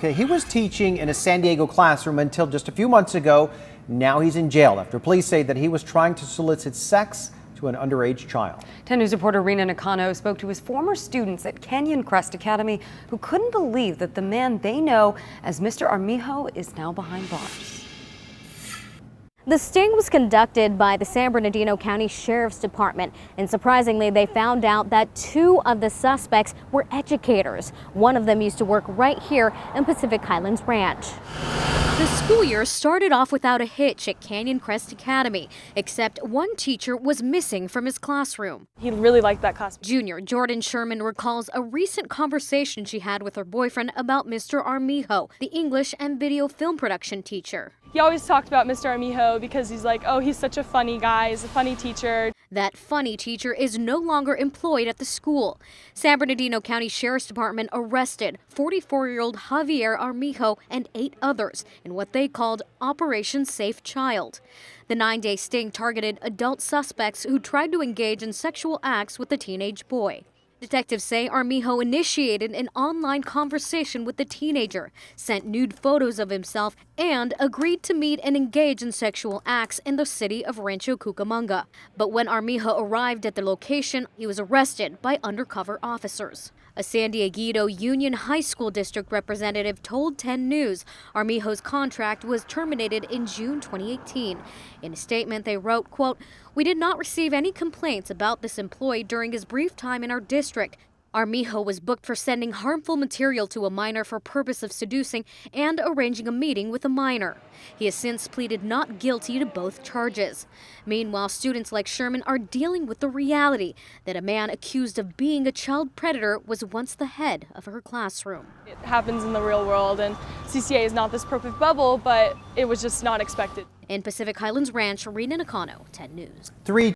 Okay, he was teaching in a San Diego classroom until just a few months ago. Now he's in jail after police say that he was trying to solicit sex to an underage child. 10 News reporter Rena Nakano spoke to his former students at Canyon Crest Academy who couldn't believe that the man they know as Mr. Armijo is now behind bars. The sting was conducted by the San Bernardino County Sheriff's Department, and surprisingly, they found out that 2 of the suspects were educators. One of them used to work right here in Pacific Highlands Ranch. The school year started off without a hitch at Canyon Crest Academy, except one teacher was missing from his classroom. He really liked that class. Junior Jordan Sherman recalls a recent conversation she had with her boyfriend about Mr. Armijo, the English and video film production teacher. He always talked about Mr. Armijo because he's like, oh, he's such a funny guy, he's a funny teacher. That funny teacher is no longer employed at the school. San Bernardino County Sheriff's Department arrested 44-year-old Javier Armijo and 8 others in what they called Operation Safe Child. The 9-day sting targeted adult suspects who tried to engage in sexual acts with the teenage boy. Detectives say Armijo initiated an online conversation with the teenager, sent nude photos of himself, and agreed to meet and engage in sexual acts in the city of Rancho Cucamonga. But when Armijo arrived at the location, he was arrested by undercover officers. A San Dieguito Union High School District representative told 10 News Armijo's contract was terminated in June 2018. In a statement, they wrote, quote, "We did not receive any complaints about this employee during his brief time in our district. Armijo was booked for sending harmful material to a minor for purpose of seducing and arranging a meeting with a minor. He has since pleaded not guilty to both charges." Meanwhile, students like Sherman are dealing with the reality that a man accused of being a child predator was once the head of her classroom. It happens in the real world, and CCA is not this perfect bubble, but it was just not expected. In Pacific Highlands Ranch, Rena Nakano, 10 News. 3